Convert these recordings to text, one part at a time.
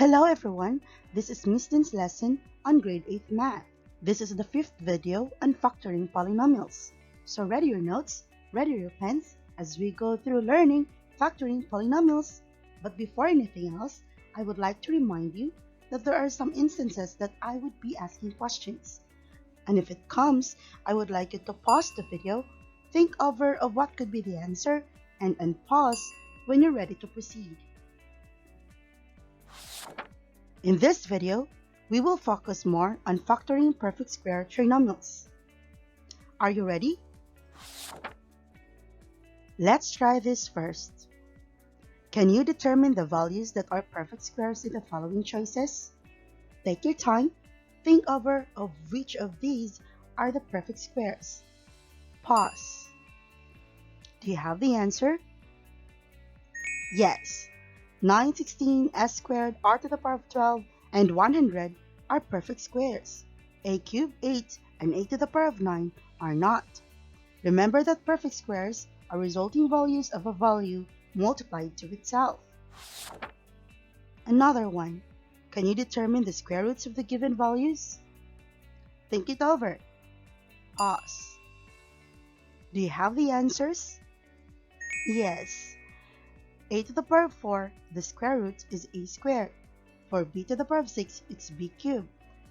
Hello everyone, this is Miss Din's lesson on grade 8 math. This is the 5th video on factoring polynomials. So ready your notes, ready your pens as we go through learning factoring polynomials. But before anything else, I would like to remind you that there are some instances that I would be asking questions. And if it comes, I would like you to pause the video, think over of what could be the answer, and unpause when you're ready to proceed. In this video, we will focus more on factoring perfect square trinomials. Are you ready? Let's try this first. Can you determine the values that are perfect squares in the following choices? Take your time, think over of which of these are the perfect squares. Pause. Do you have the answer? Yes. 9, 16, s squared, r to the power of 12, and 100 are perfect squares. A cubed, 8, and a to the power of 9 are not. Remember that perfect squares are resulting values of a value multiplied to itself. Another one. Can you determine the square roots of the given values? Think it over. Pause. Do you have the answers? Yes. A to the power of 4, the square root is a squared. For b to the power of 6, it's b cubed.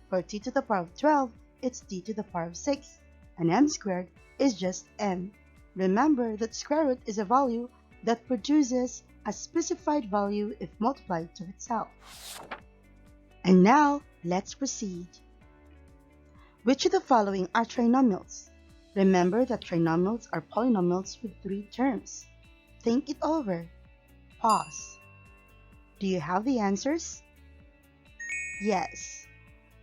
For t to the power of 12, it's t to the power of 6. And m squared is just m. Remember that square root is a value that produces a specified value if multiplied to itself. And now, let's proceed. Which of the following are trinomials? Remember that trinomials are polynomials with 3 terms. Think it over. Pause. Do you have the answers? Yes.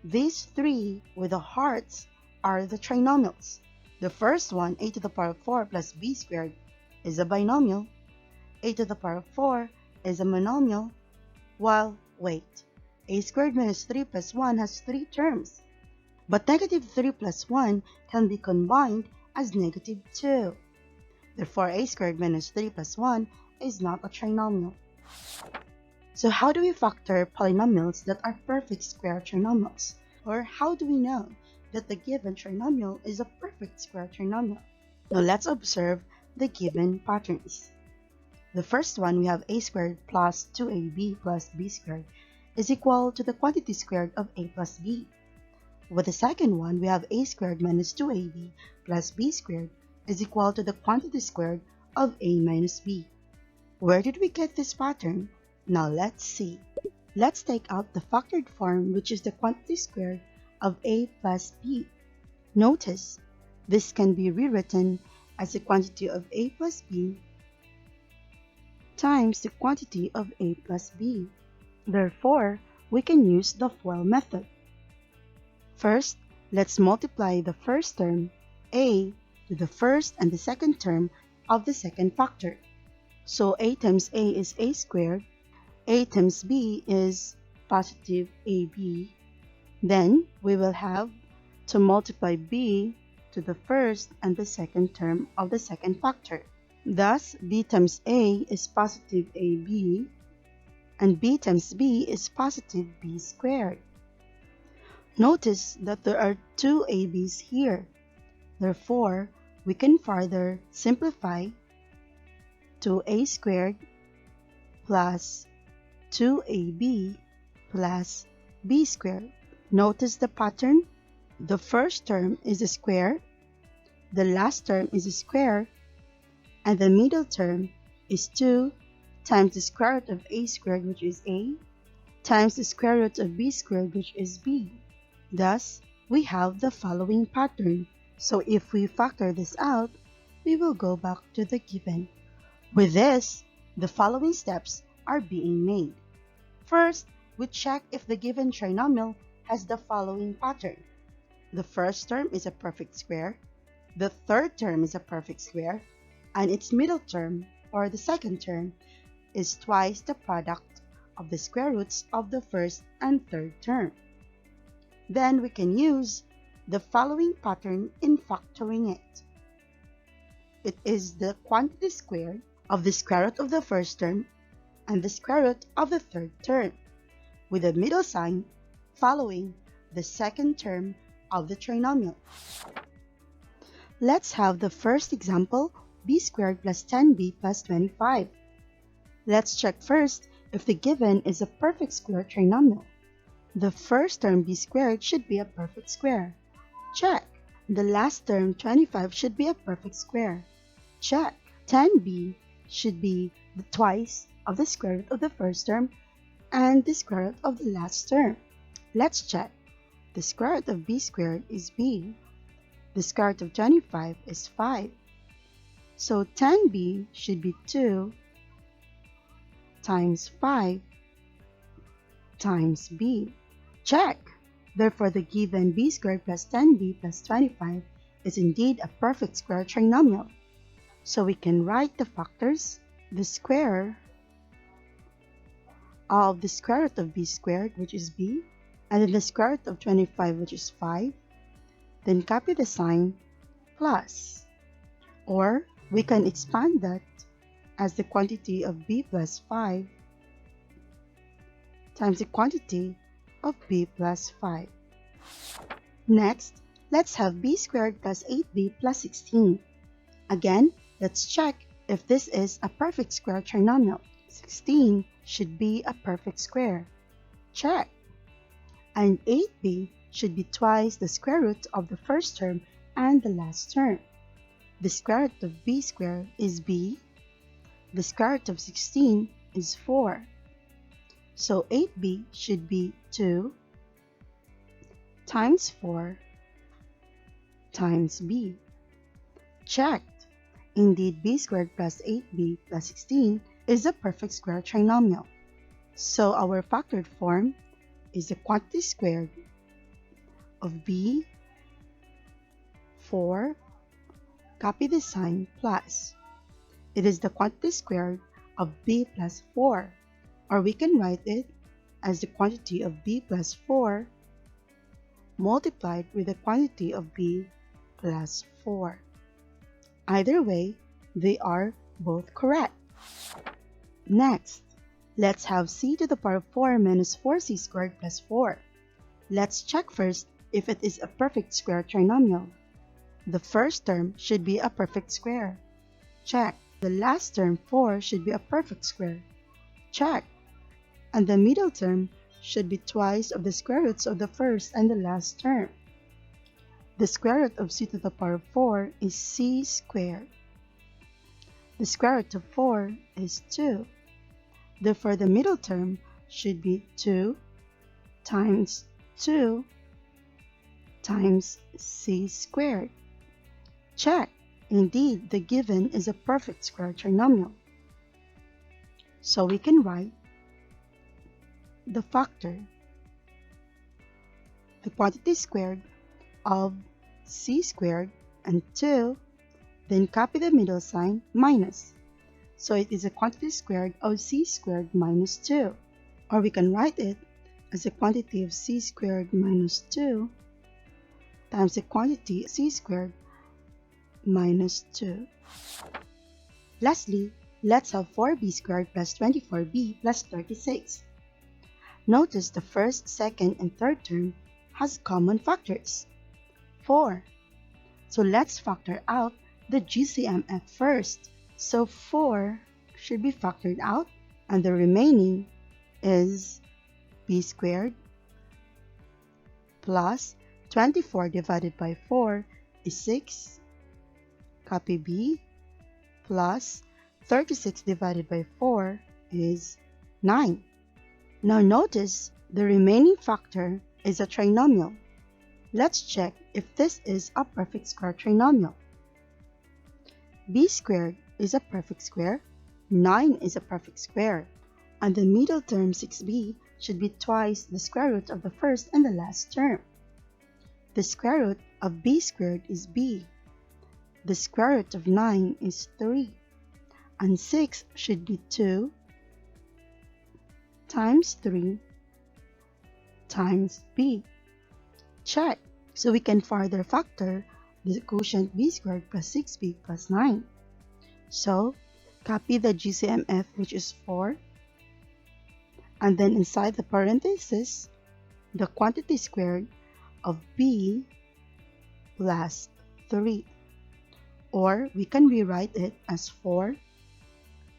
These 3 with the hearts are the trinomials. The first one, a to the power of 4 plus b squared, is a binomial. A to the power of 4 is a monomial. While, wait, a squared minus 3 plus 1 has 3 terms. But negative 3 plus 1 can be combined as negative 2. Therefore, a squared minus 3 plus 1 is not a trinomial. So how do we factor polynomials that are perfect square trinomials? Or how do we know that the given trinomial is a perfect square trinomial? Now let's observe the given patterns. The first one, we have a squared plus 2ab plus b squared is equal to the quantity squared of a plus b. With the second one, we have a squared minus 2ab plus b squared is equal to the quantity squared of a minus b. Where did we get this pattern? Now let's see. Let's take out the factored form, which is the quantity squared of a plus b. Notice, this can be rewritten as the quantity of a plus b times the quantity of a plus b. Therefore, we can use the FOIL method. First, let's multiply the first term, a, to the first and the second term of the second factor. So a times a is a squared, a times b is positive ab. Then we will have to multiply b to the first and the second term of the second factor. Thus, b times a is positive ab, and b times b is positive b squared. Notice that there are 2 ab's here. Therefore, we can further simplify to a squared plus 2ab plus b squared. Notice the pattern. The first term is a square, the last term is a square, and the middle term is 2 times the square root of a squared, which is a, times the square root of b squared, which is b. Thus, we have the following pattern. So if we factor this out, we will go back to the given. With this, the following steps are being made. First, we check if the given trinomial has the following pattern. The first term is a perfect square, the third term is a perfect square, and its middle term, or the second term, is twice the product of the square roots of the first and third term. Then we can use the following pattern in factoring it. It is the quantity squared of the square root of the first term and the square root of the third term. with a middle sign following the second term of the trinomial. Let's have the first example, b squared plus 10b plus 25. Let's check first if the given is a perfect square trinomial. The first term b squared should be a perfect square. Check. The last term 25 should be a perfect square. Check. 10b should be the twice of the square root of the first term and the square root of the last term. Let's check. The square root of b squared is b. The square root of 25 is 5. So 10b should be 2 times 5 times b. Check! Therefore, the given b squared plus 10b plus 25 is indeed a perfect square trinomial. So we can write the factors, the square of the square root of b squared, which is b, and then the square root of 25, which is 5. Then copy the sign plus. Or we can expand that as the quantity of b plus 5 times the quantity of b plus 5. Next, let's have b squared plus 8b plus 16. Again, let's check if this is a perfect square trinomial. 16 should be a perfect square. Check. And 8b should be twice the square root of the first term and the last term. The square root of b squared is b. The square root of 16 is 4. So 8b should be 2 times 4 times b. Checked. Indeed, b squared plus 8b plus 16 is a perfect square trinomial. So our factored form is the quantity squared of b, 4, copy the sign, plus. It is the quantity squared of b plus 4, or we can write it as the quantity of b plus 4 multiplied with the quantity of b plus 4. Either way, they are both correct. Next, let's have c to the power of 4 minus 4c squared plus 4. Let's check first if it is a perfect square trinomial. The first term should be a perfect square. Check. The last term 4 should be a perfect square. Check. And the middle term should be twice of the square roots of the first and the last term. The square root of c to the power of 4 is c squared. The square root of 4 is 2. Therefore, the middle term should be 2 times 2 times c squared. Check. Indeed, the given is a perfect square trinomial. So we can write the factor, the quantity squared of c squared and 2, then copy the middle sign, minus. So it is a quantity squared of c squared minus 2. Or we can write it as a quantity of c squared minus 2 times the quantity c squared minus 2. Lastly, let's have 4b squared plus 24b plus 36. Notice the first, second, and third term has common factors, 4. So let's factor out the GCMF first. So 4 should be factored out, and the remaining is b squared plus 24 divided by 4 is 6, copy b, plus 36 divided by 4 is 9. Now notice the remaining factor is a trinomial. Let's check if this is a perfect square trinomial. B squared is a perfect square, 9 is a perfect square, and the middle term 6b should be twice the square root of the first and the last term. The square root of b squared is b. The square root of 9 is 3, and 6 should be 2 times 3 times b. Check. So we can further factor the quotient b squared plus 6b plus 9. So, copy the GCMF, which is 4, and then inside the parenthesis, the quantity squared of b plus 3. Or we can rewrite it as 4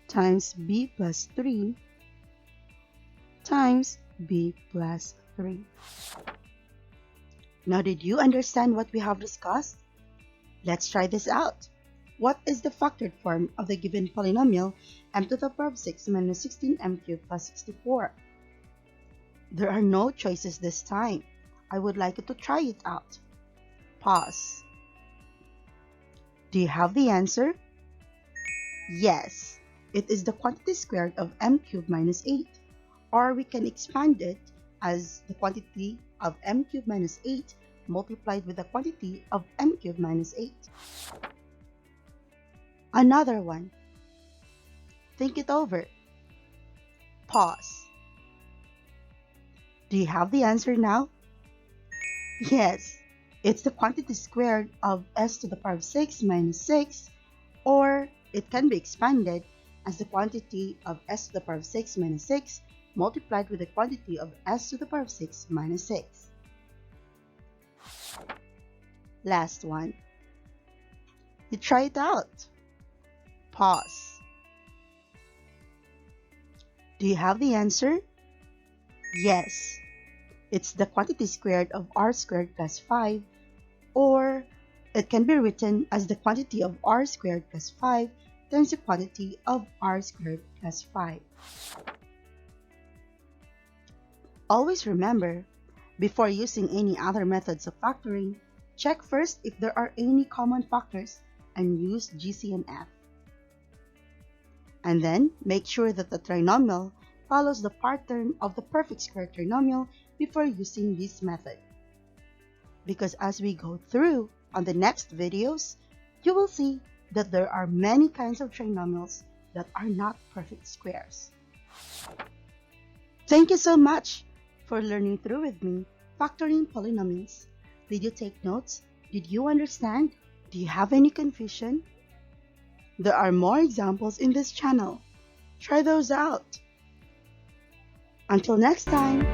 times b plus 3 times b plus 3. Now, did you understand what we have discussed? Let's try this out. What is the factored form of the given polynomial m to the power of 6 minus 16m cubed plus 64? There are no choices this time. I would like you to try it out. Pause. Do you have the answer? Yes, it is the quantity squared of m cubed minus 8. Or we can expand it as the quantity of m cubed minus 8 multiplied with the quantity of m cubed minus 8. Another one. Think it over. Pause. Do you have the answer now? Yes, it's the quantity squared of s to the power of 6 minus 6, or it can be expanded as the quantity of s to the power of 6 minus 6 multiplied with the quantity of s to the power of 6 minus 6. Last one. You try it out. Pause. Do you have the answer? Yes. It's the quantity squared of r squared plus 5, or it can be written as the quantity of r squared plus 5 times the quantity of r squared plus 5. Always remember, before using any other methods of factoring, check first if there are any common factors and use GCNF. And then make sure that the trinomial follows the pattern of the perfect square trinomial before using this method. Because as we go through on the next videos, you will see that there are many kinds of trinomials that are not perfect squares. Thank you so much for learning through with me factoring polynomials. Did you take notes? Did you understand? Do you have any confusion? There are more examples in this channel. Try those out. Until next time.